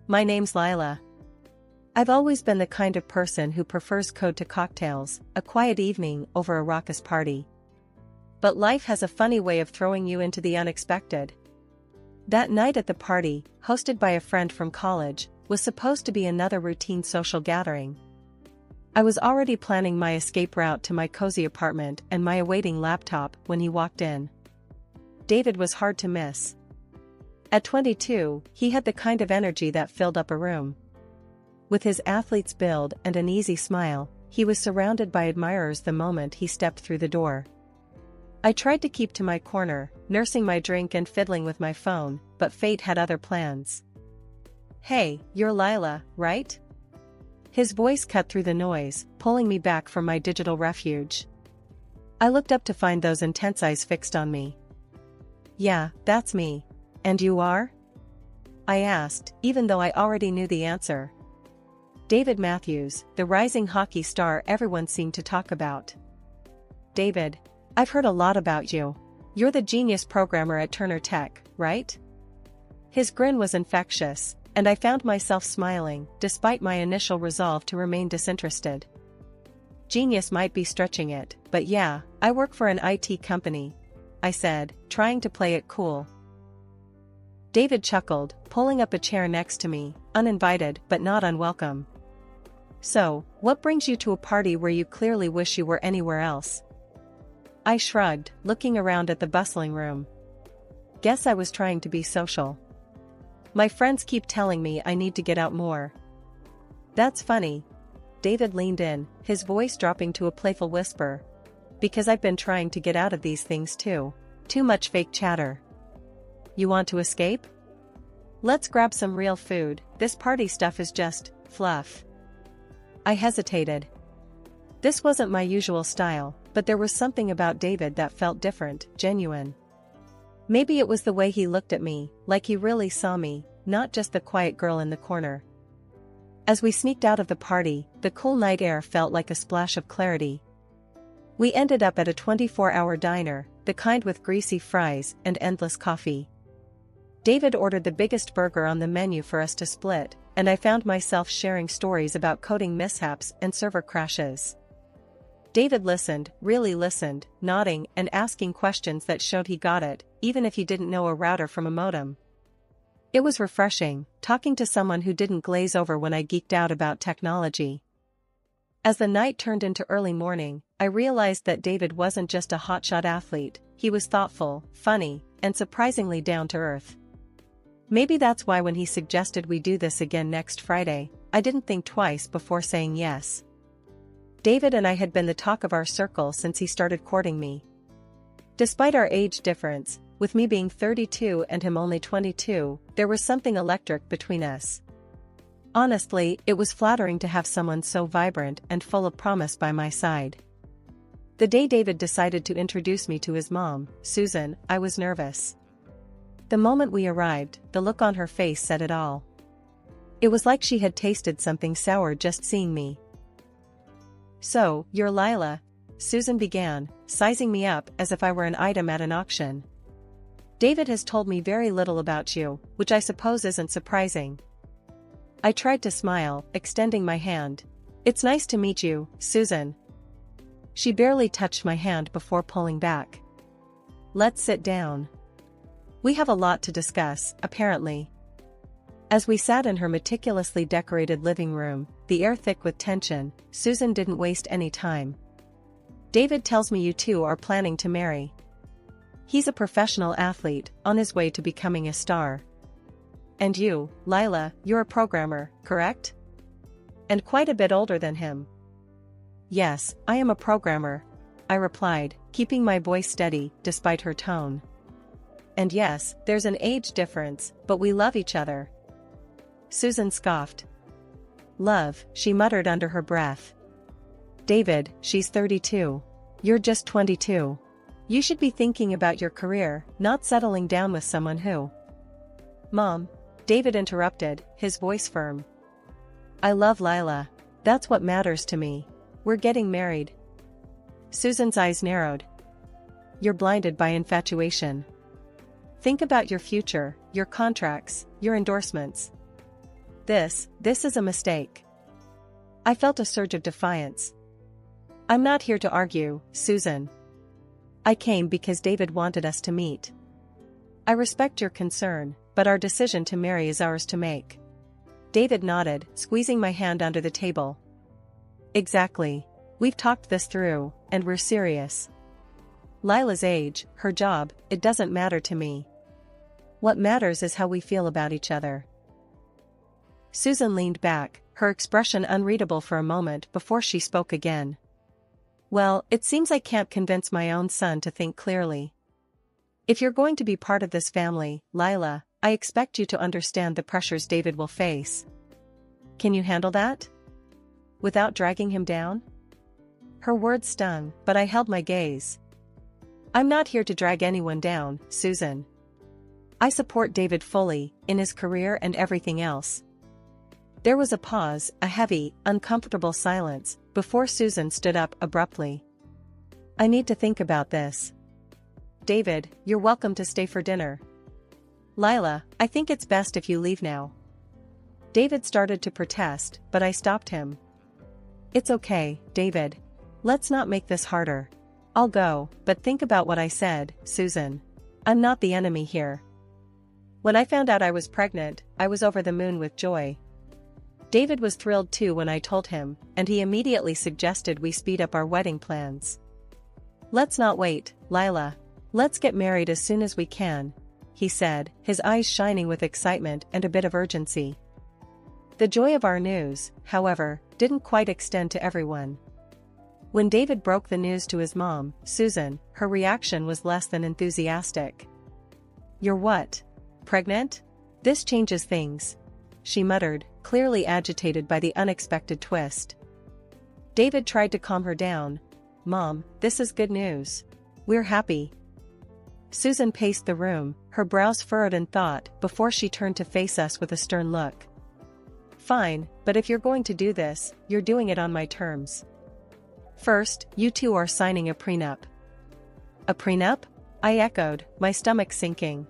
My name's Lila. I've always been the kind of person who prefers code to cocktails, a quiet evening over a raucous party. But life has a funny way of throwing you into the unexpected. That night at the party, hosted by a friend from college, was supposed to be another routine social gathering. I was already planning my escape route to my cozy apartment and my awaiting laptop when he walked in. David was hard to miss. At 22, he had the kind of energy that filled up a room. With his athlete's build and an easy smile, he was surrounded by admirers the moment he stepped through the door. I tried to keep to my corner, nursing my drink and fiddling with my phone, but fate had other plans. "Hey, you're Lila, right?" His voice cut through the noise, pulling me back from my digital refuge. I looked up to find those intense eyes fixed on me. "Yeah, that's me. And you are?" I asked, even though I already knew the answer. "David Matthews, the rising hockey star everyone seemed to talk about." "David, I've heard a lot about you. You're the genius programmer at Turner Tech, right?" His grin was infectious, and I found myself smiling, despite my initial resolve to remain disinterested. "Genius might be stretching it, but yeah, I work for an IT company," I said, trying to play it cool. David chuckled, pulling up a chair next to me, uninvited but not unwelcome. "So, what brings you to a party where you clearly wish you were anywhere else?" I shrugged, looking around at the bustling room. "Guess I was trying to be social. My friends keep telling me I need to get out more." "That's funny." David leaned in, his voice dropping to a playful whisper. "Because I've been trying to get out of these things too. Too much fake chatter." "You want to escape? Let's grab some real food, this party stuff is just fluff." I hesitated. This wasn't my usual style, but there was something about David that felt different, genuine. Maybe it was the way he looked at me, like he really saw me, not just the quiet girl in the corner. As we sneaked out of the party, the cool night air felt like a splash of clarity. We ended up at a 24-hour diner, the kind with greasy fries and endless coffee. David ordered the biggest burger on the menu for us to split, and I found myself sharing stories about coding mishaps and server crashes. David listened, really listened, nodding and asking questions that showed he got it, even if he didn't know a router from a modem. It was refreshing, talking to someone who didn't glaze over when I geeked out about technology. As the night turned into early morning, I realized that David wasn't just a hotshot athlete, he was thoughtful, funny, and surprisingly down-to-earth. Maybe that's why when he suggested we do this again next Friday, I didn't think twice before saying yes. David and I had been the talk of our circle since he started courting me. Despite our age difference, with me being 32 and him only 22, there was something electric between us. Honestly, it was flattering to have someone so vibrant and full of promise by my side. The day David decided to introduce me to his mom, Susan, I was nervous. The moment we arrived, the look on her face said it all. It was like she had tasted something sour just seeing me. "So, you're Lila," Susan began, sizing me up as if I were an item at an auction. "David has told me very little about you, which I suppose isn't surprising." I tried to smile, extending my hand. "It's nice to meet you, Susan." She barely touched my hand before pulling back. "Let's sit down. We have a lot to discuss, apparently." As we sat in her meticulously decorated living room, the air thick with tension, Susan didn't waste any time. "David tells me you two are planning to marry. He's a professional athlete, on his way to becoming a star. And you, Lila, you're a programmer, correct? And quite a bit older than him." "Yes, I am a programmer," I replied, keeping my voice steady, despite her tone. "And yes, there's an age difference, but we love each other." Susan scoffed. "Love," she muttered under her breath. "David, she's 32. You're just 22. You should be thinking about your career, not settling down with someone who—" "Mom," David interrupted, his voice firm. "I love Lila. That's what matters to me. We're getting married." Susan's eyes narrowed. "You're blinded by infatuation. Think about your future, your contracts, your endorsements." This is a mistake. I felt a surge of defiance. I'm not here to argue, Susan. I came because David wanted us to meet. I respect your concern, but our decision to marry is ours to make. David nodded, squeezing my hand under the table. Exactly. We've talked this through, and we're serious. Lila's age, her job, it doesn't matter to me. What matters is how we feel about each other. Susan leaned back, her expression unreadable for a moment before she spoke again. Well, it seems I can't convince my own son to think clearly. If you're going to be part of this family, Lila, I expect you to understand the pressures David will face. Can you handle that? Without dragging him down? Her words stung, but I held my gaze. I'm not here to drag anyone down, Susan. I support David fully, in his career and everything else. There was a pause, a heavy, uncomfortable silence, before Susan stood up abruptly. I need to think about this. David, you're welcome to stay for dinner. Lila, I think it's best if you leave now. David started to protest, but I stopped him. It's okay, David. Let's not make this harder. I'll go, but think about what I said, Susan. I'm not the enemy here. When I found out I was pregnant, I was over the moon with joy. David was thrilled too when I told him, and he immediately suggested we speed up our wedding plans. Let's not wait, Lila. Let's get married as soon as we can, he said, his eyes shining with excitement and a bit of urgency. The joy of our news, however, didn't quite extend to everyone. When David broke the news to his mom, Susan, her reaction was less than enthusiastic. You're what? Pregnant? This changes things, she muttered, clearly agitated by the unexpected twist. David tried to calm her down. Mom, this is good news. We're happy. Susan paced the room, her brows furrowed in thought before she turned to face us with a stern look. Fine, but if you're going to do this, you're doing it on my terms. First, you two are signing a prenup. A prenup? I echoed, my stomach sinking.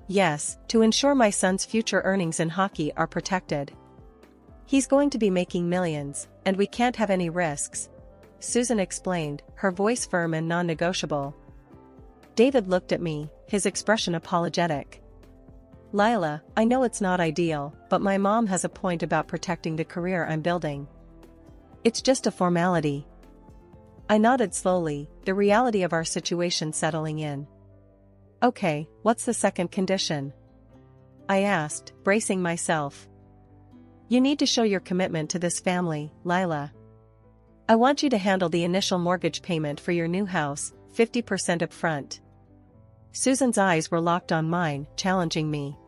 Yes, to ensure my son's future earnings in hockey are protected. He's going to be making millions, and we can't have any risks, Susan explained, her voice firm and non-negotiable. David looked at me, his expression apologetic. Lila, I know it's not ideal, but my mom has a point about protecting the career I'm building. It's just a formality. I nodded slowly, the reality of our situation settling in. Okay, what's the second condition? I asked, bracing myself. You need to show your commitment to this family, Lila. I want you to handle the initial mortgage payment for your new house, 50% up front. Susan's eyes were locked on mine, challenging me.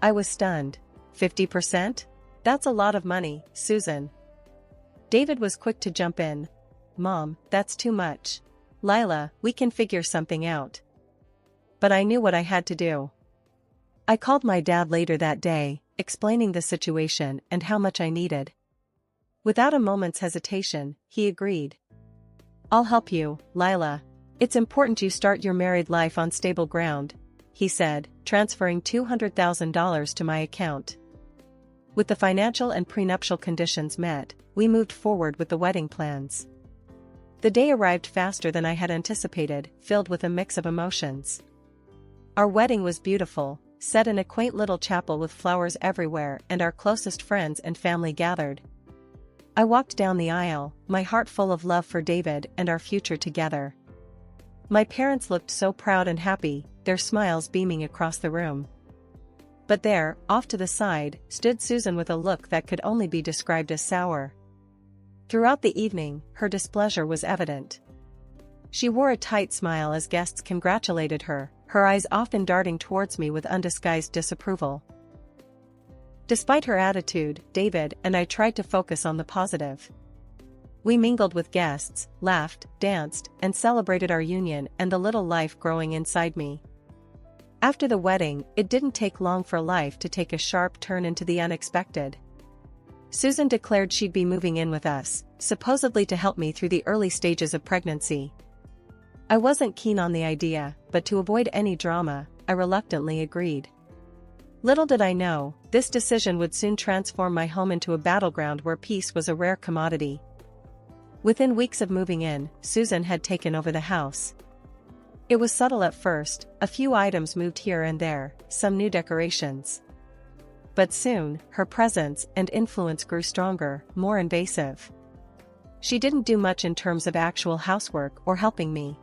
I was stunned. 50%? That's a lot of money, Susan. David was quick to jump in. Mom, that's too much. Lila, we can figure something out. But I knew what I had to do. I called my dad later that day, explaining the situation and how much I needed. Without a moment's hesitation, he agreed. I'll help you, Lila. It's important you start your married life on stable ground, he said, transferring $200,000 to my account. With the financial and prenuptial conditions met, we moved forward with the wedding plans. The day arrived faster than I had anticipated, filled with a mix of emotions. Our wedding was beautiful, set in a quaint little chapel with flowers everywhere, and our closest friends and family gathered. I walked down the aisle, my heart full of love for David and our future together. My parents looked so proud and happy, their smiles beaming across the room. But there, off to the side, stood Susan with a look that could only be described as sour. Throughout the evening, her displeasure was evident. She wore a tight smile as guests congratulated her, her eyes often darting towards me with undisguised disapproval. Despite her attitude, David and I tried to focus on the positive. We mingled with guests, laughed, danced, and celebrated our union and the little life growing inside me. After the wedding, it didn't take long for life to take a sharp turn into the unexpected. Susan declared she'd be moving in with us, supposedly to help me through the early stages of pregnancy. I wasn't keen on the idea, but to avoid any drama, I reluctantly agreed. Little did I know, this decision would soon transform my home into a battleground where peace was a rare commodity. Within weeks of moving in, Susan had taken over the house. It was subtle at first, a few items moved here and there, some new decorations. But soon, her presence and influence grew stronger, more invasive. She didn't do much in terms of actual housework or helping me.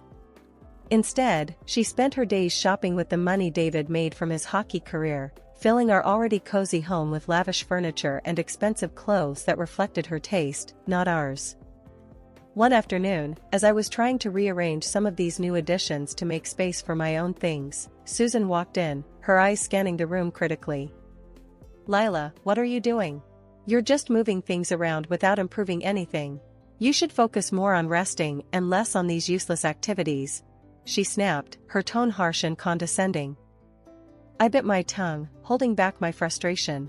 Instead, she spent her days shopping with the money David made from his hockey career, filling our already cozy home with lavish furniture and expensive clothes that reflected her taste, not ours. One afternoon, as I was trying to rearrange some of these new additions to make space for my own things, Susan walked in, her eyes scanning the room critically. "Lila, what are you doing? You're just moving things around without improving anything. You should focus more on resting and less on these useless activities," she snapped, her tone harsh and condescending. I bit my tongue, holding back my frustration.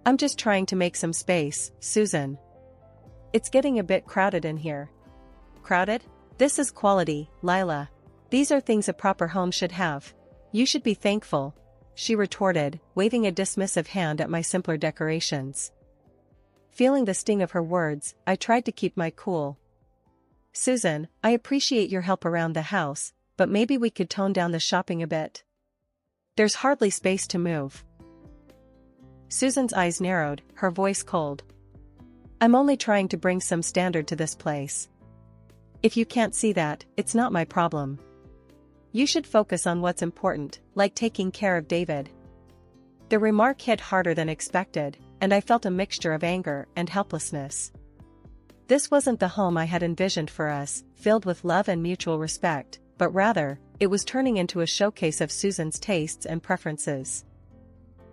"I'm just trying to make some space, Susan. It's getting a bit crowded in here." "Crowded? This is quality, Lila. These are things a proper home should have. You should be thankful," she retorted, waving a dismissive hand at my simpler decorations. Feeling the sting of her words, I tried to keep my cool. "Susan, I appreciate your help around the house, but maybe we could tone down the shopping a bit. There's hardly space to move." Susan's eyes narrowed, her voice cold. "I'm only trying to bring some standard to this place. If you can't see that, it's not my problem. You should focus on what's important, like taking care of David." The remark hit harder than expected, and I felt a mixture of anger and helplessness. This wasn't the home I had envisioned for us, filled with love and mutual respect, but rather, it was turning into a showcase of Susan's tastes and preferences.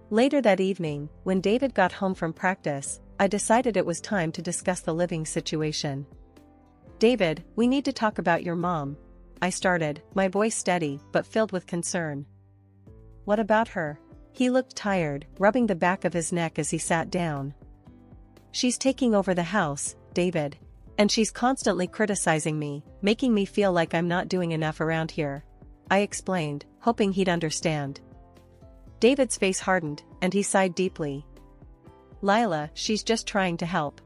Later that evening, when David got home from practice, I decided it was time to discuss the living situation. "David, we need to talk about your mom," I started, my voice steady but filled with concern. "What about her?" He looked tired, rubbing the back of his neck as he sat down. "She's taking over the house, David. And she's constantly criticizing me, making me feel like I'm not doing enough around here," I explained, hoping he'd understand. David's face hardened, and he sighed deeply. "Lila, she's just trying to help.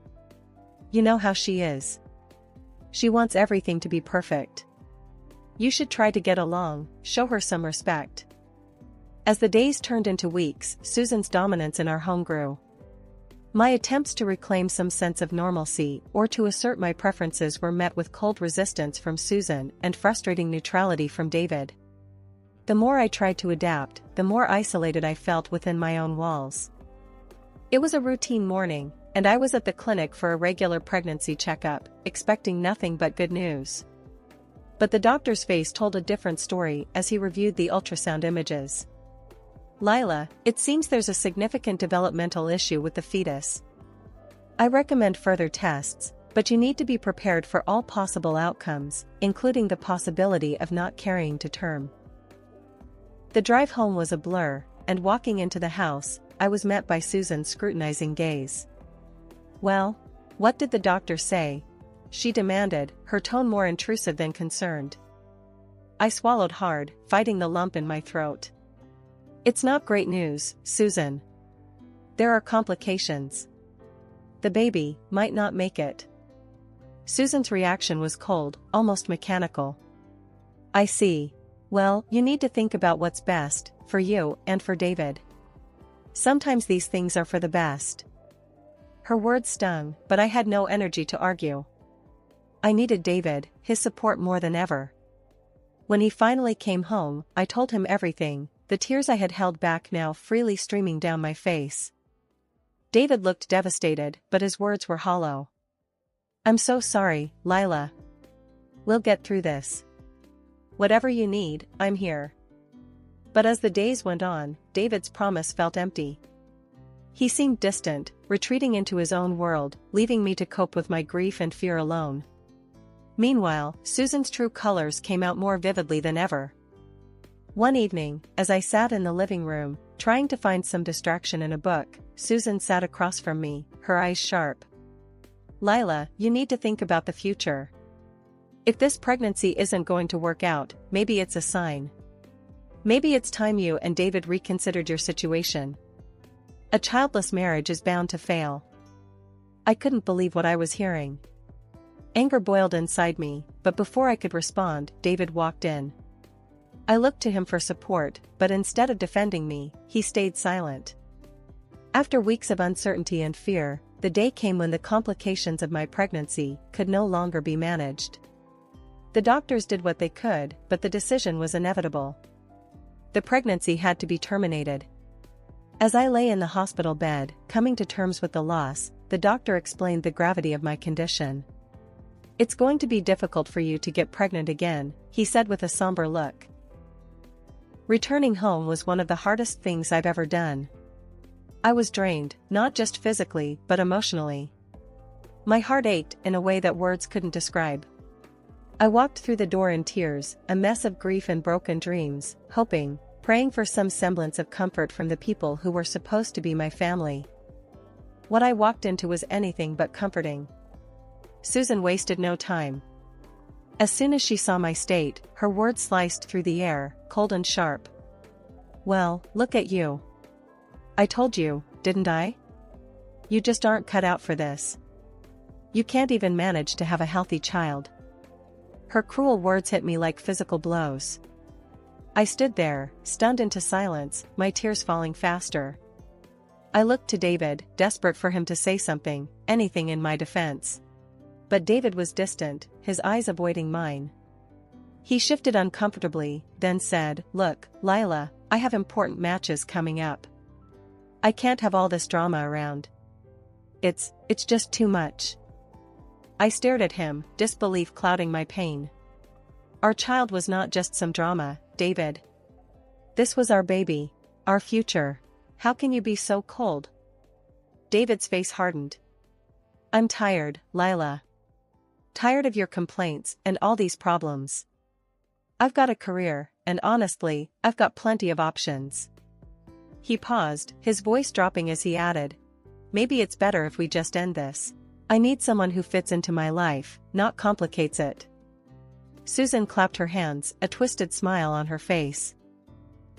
You know how she is. She wants everything to be perfect. You should try to get along, show her some respect." As the days turned into weeks, Susan's dominance in our home grew. My attempts to reclaim some sense of normalcy or to assert my preferences were met with cold resistance from Susan and frustrating neutrality from David. The more I tried to adapt, the more isolated I felt within my own walls. It was a routine morning, and I was at the clinic for a regular pregnancy checkup, expecting nothing but good news. But the doctor's face told a different story as he reviewed the ultrasound images. "Lila, it seems there's a significant developmental issue with the fetus. I recommend further tests, but you need to be prepared for all possible outcomes, including the possibility of not carrying to term." The drive home was a blur, and walking into the house, I was met by Susan's scrutinizing gaze. "Well, what did the doctor say?" she demanded, her tone more intrusive than concerned. I swallowed hard, fighting the lump in my throat. "It's not great news, Susan. There are complications. The baby might not make it." Susan's reaction was cold, almost mechanical. "I see. Well, you need to think about what's best, for you and for David. Sometimes these things are for the best." Her words stung, but I had no energy to argue. I needed David, his support more than ever. When he finally came home, I told him everything, the tears I had held back now freely streaming down my face. David looked devastated, but his words were hollow. "I'm so sorry, Lila. We'll get through this. Whatever you need, I'm here." But as the days went on, David's promise felt empty. He seemed distant, retreating into his own world, leaving me to cope with my grief and fear alone. Meanwhile, Susan's true colors came out more vividly than ever. One evening, as I sat in the living room, trying to find some distraction in a book, Susan sat across from me, her eyes sharp. "Lila, you need to think about the future. If this pregnancy isn't going to work out, maybe it's a sign. Maybe it's time you and David reconsidered your situation. A childless marriage is bound to fail. I couldn't believe what I was hearing. Anger boiled inside me, but before I could respond, David walked in. I looked to him for support, but instead of defending me, he stayed silent. After weeks of uncertainty and fear, the day came when the complications of my pregnancy could no longer be managed. The doctors did what they could, but the decision was inevitable. The pregnancy had to be terminated. As I lay in the hospital bed, coming to terms with the loss, the doctor explained the gravity of my condition. "It's going to be difficult for you to get pregnant again," he said with a somber look. Returning home was one of the hardest things I've ever done. I was drained, not just physically, but emotionally. My heart ached in a way that words couldn't describe. I walked through the door in tears, a mess of grief and broken dreams, hoping, praying for some semblance of comfort from the people who were supposed to be my family. What I walked into was anything but comforting. Susan wasted no time. As soon as she saw my state, her words sliced through the air, cold and sharp. "Well, look at you. I told you, didn't I? You just aren't cut out for this. You can't even manage to have a healthy child." Her cruel words hit me like physical blows. I stood there, stunned into silence, my tears falling faster. I looked to David, desperate for him to say something, anything in my defense. But David was distant, his eyes avoiding mine. He shifted uncomfortably, then said, "Look, Lila, I have important matches coming up. I can't have all this drama around. It's just too much." I stared at him, disbelief clouding my pain. Our child was not just some drama, David. This was our baby, our future. How can you be so cold? David's face hardened. "I'm tired, Lila. Tired of your complaints and all these problems. I've got a career, and honestly, I've got plenty of options." He paused, his voice dropping as he added, "Maybe it's better if we just end this. I need someone who fits into my life, not complicates it." Susan clapped her hands, a twisted smile on her face.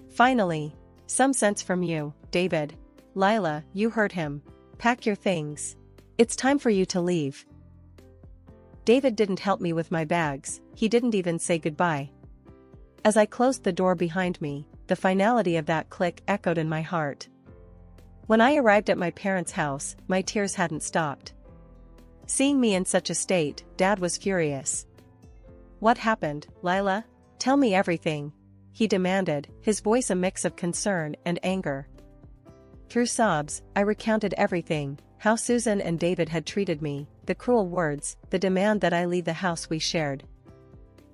"Finally, some sense from you, David. Lila, you heard him. Pack your things. It's time for you to leave." David didn't help me with my bags, he didn't even say goodbye. As I closed the door behind me, the finality of that click echoed in my heart. When I arrived at my parents' house, my tears hadn't stopped. Seeing me in such a state, Dad was furious. "What happened, Lila? Tell me everything," he demanded, his voice a mix of concern and anger. Through sobs, I recounted everything, how Susan and David had treated me, the cruel words, the demand that I leave the house we shared.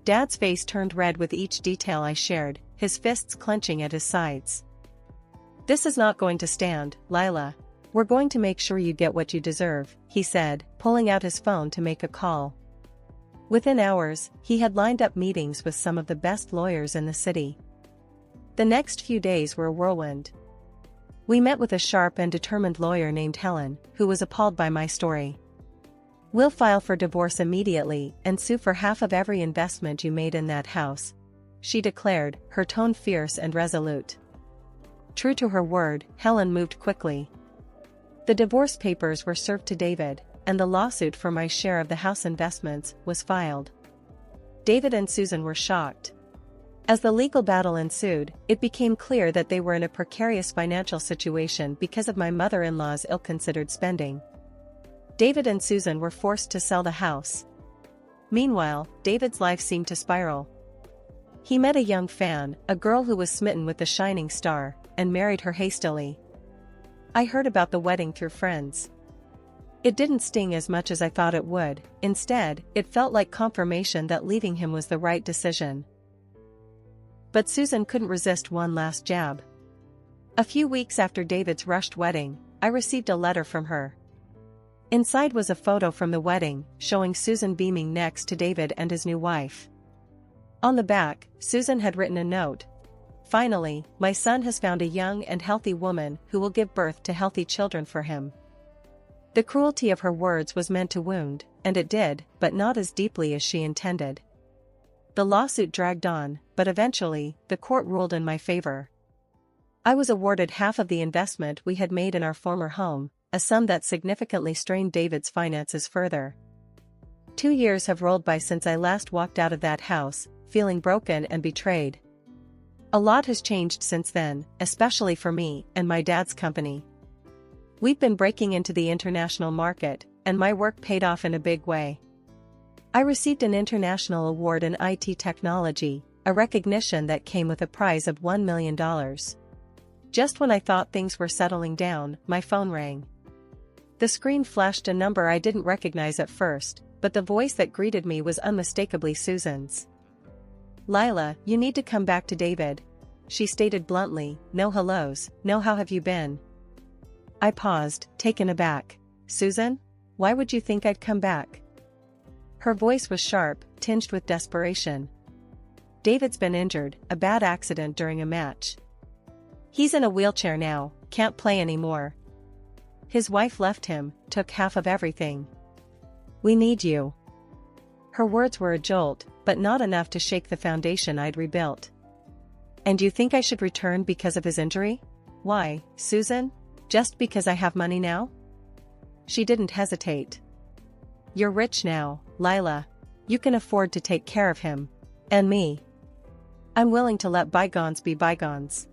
Dad's face turned red with each detail I shared, his fists clenching at his sides. "This is not going to stand, Lila. We're going to make sure you get what you deserve," he said, pulling out his phone to make a call. Within hours, he had lined up meetings with some of the best lawyers in the city. The next few days were a whirlwind. We met with a sharp and determined lawyer named Helen, who was appalled by my story. "We'll file for divorce immediately and sue for half of every investment you made in that house," she declared, her tone fierce and resolute. True to her word, Helen moved quickly. The divorce papers were served to David, and the lawsuit for my share of the house investments was filed. David and Susan were shocked. As the legal battle ensued, it became clear that they were in a precarious financial situation because of my mother-in-law's ill-considered spending. David and Susan were forced to sell the house. Meanwhile, David's life seemed to spiral. He met a young fan, a girl who was smitten with the shining star, and married her hastily. I heard about the wedding through friends. It didn't sting as much as I thought it would, instead, it felt like confirmation that leaving him was the right decision. But Susan couldn't resist one last jab. A few weeks after David's rushed wedding, I received a letter from her. Inside was a photo from the wedding, showing Susan beaming next to David and his new wife. On the back, Susan had written a note. "Finally, my son has found a young and healthy woman who will give birth to healthy children for him." The cruelty of her words was meant to wound, and it did, but not as deeply as she intended. The lawsuit dragged on, but eventually, the court ruled in my favor. I was awarded half of the investment we had made in our former home, a sum that significantly strained David's finances further. 2 years have rolled by since I last walked out of that house, feeling broken and betrayed. A lot has changed since then, especially for me and my dad's company. We've been breaking into the international market, and my work paid off in a big way. I received an international award in IT technology, a recognition that came with a prize of $1 million. Just when I thought things were settling down, my phone rang. The screen flashed a number I didn't recognize at first, but the voice that greeted me was unmistakably Susan's. "Lila, you need to come back to David," she stated bluntly. "No hellos, no how have you been?" I paused, taken aback. "Susan? Why would you think I'd come back?" Her voice was sharp, tinged with desperation. "David's been injured, a bad accident during a match. He's in a wheelchair now, can't play anymore. His wife left him, took half of everything. We need you." Her words were a jolt, but not enough to shake the foundation I'd rebuilt. "And you think I should return because of his injury? Why, Susan? Just because I have money now?" She didn't hesitate. "You're rich now, Lila. You can afford to take care of him. And me. I'm willing to let bygones be bygones.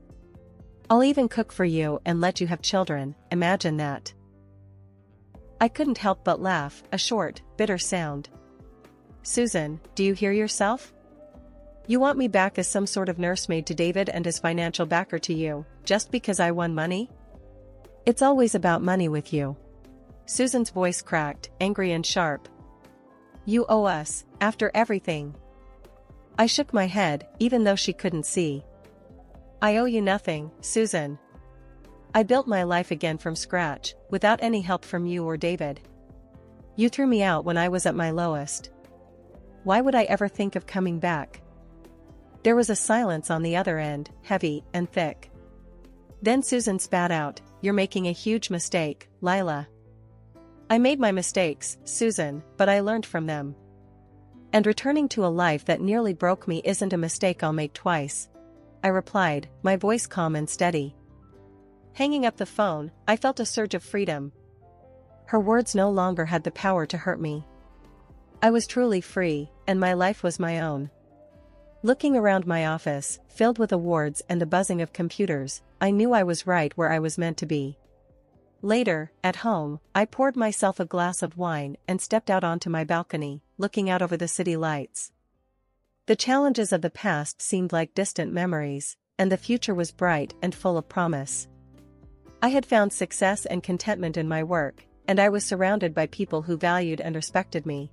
I'll even cook for you and let you have children, imagine that." I couldn't help but laugh, a short, bitter sound. "Susan, do you hear yourself? You want me back as some sort of nursemaid to David and his financial backer to you, just because I won money? It's always about money with you." Susan's voice cracked, angry and sharp. "You owe us, after everything." I shook my head, even though she couldn't see. "I owe you nothing, Susan. I built my life again from scratch, without any help from you or David. You threw me out when I was at my lowest. Why would I ever think of coming back?" There was a silence on the other end, heavy and thick. Then Susan spat out, "You're making a huge mistake, Lila." "I made my mistakes, Susan, but I learned from them. And returning to a life that nearly broke me isn't a mistake I'll make twice," I replied, my voice calm and steady. Hanging up the phone, I felt a surge of freedom. Her words no longer had the power to hurt me. I was truly free, and my life was my own. Looking around my office, filled with awards and the buzzing of computers, I knew I was right where I was meant to be. Later, at home, I poured myself a glass of wine and stepped out onto my balcony, looking out over the city lights. The challenges of the past seemed like distant memories, and the future was bright and full of promise. I had found success and contentment in my work, and I was surrounded by people who valued and respected me.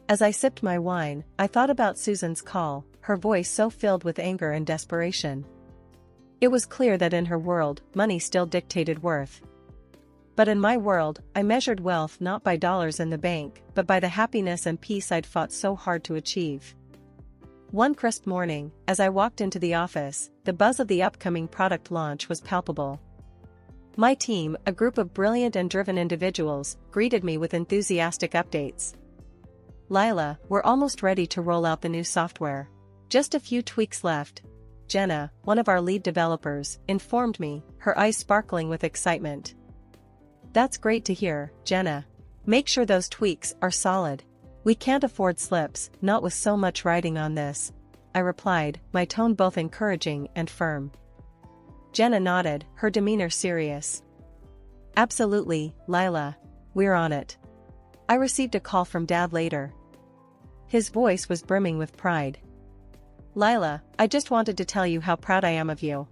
As I sipped my wine, I thought about Susan's call, her voice so filled with anger and desperation. It was clear that in her world, money still dictated worth. But in my world, I measured wealth not by dollars in the bank, but by the happiness and peace I'd fought so hard to achieve. One crisp morning, as I walked into the office, the buzz of the upcoming product launch was palpable. My team, a group of brilliant and driven individuals, greeted me with enthusiastic updates. "Lila, we're almost ready to roll out the new software. Just a few tweaks left," Jenna, one of our lead developers, informed me, her eyes sparkling with excitement. "That's great to hear, Jenna. Make sure those tweaks are solid. We can't afford slips, not with so much riding on this," I replied, my tone both encouraging and firm. Jenna nodded, her demeanor serious. "Absolutely, Lila. We're on it." I received a call from Dad later. His voice was brimming with pride. "Lila, I just wanted to tell you how proud I am of you.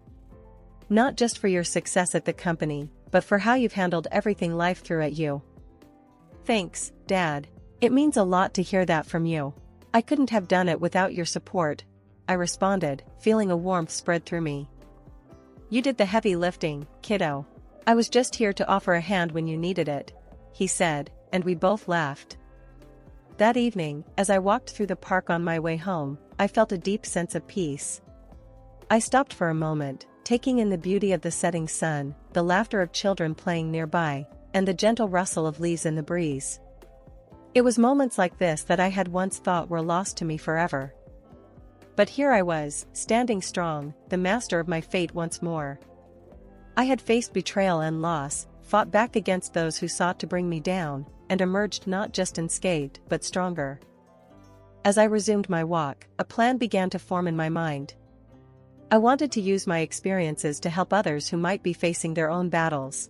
Not just for your success at the company, but for how you've handled everything life threw at you." "Thanks, Dad. It means a lot to hear that from you. I couldn't have done it without your support," I responded, feeling a warmth spread through me. "You did the heavy lifting, kiddo. I was just here to offer a hand when you needed it," he said, and we both laughed. That evening, as I walked through the park on my way home, I felt a deep sense of peace. I stopped for a moment, taking in the beauty of the setting sun, the laughter of children playing nearby, and the gentle rustle of leaves in the breeze. It was moments like this that I had once thought were lost to me forever. But here I was, standing strong, the master of my fate once more. I had faced betrayal and loss, fought back against those who sought to bring me down, and emerged not just unscathed but stronger. As I resumed my walk, a plan began to form in my mind. I wanted to use my experiences to help others who might be facing their own battles.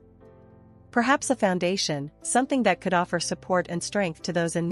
Perhaps a foundation, something that could offer support and strength to those in need.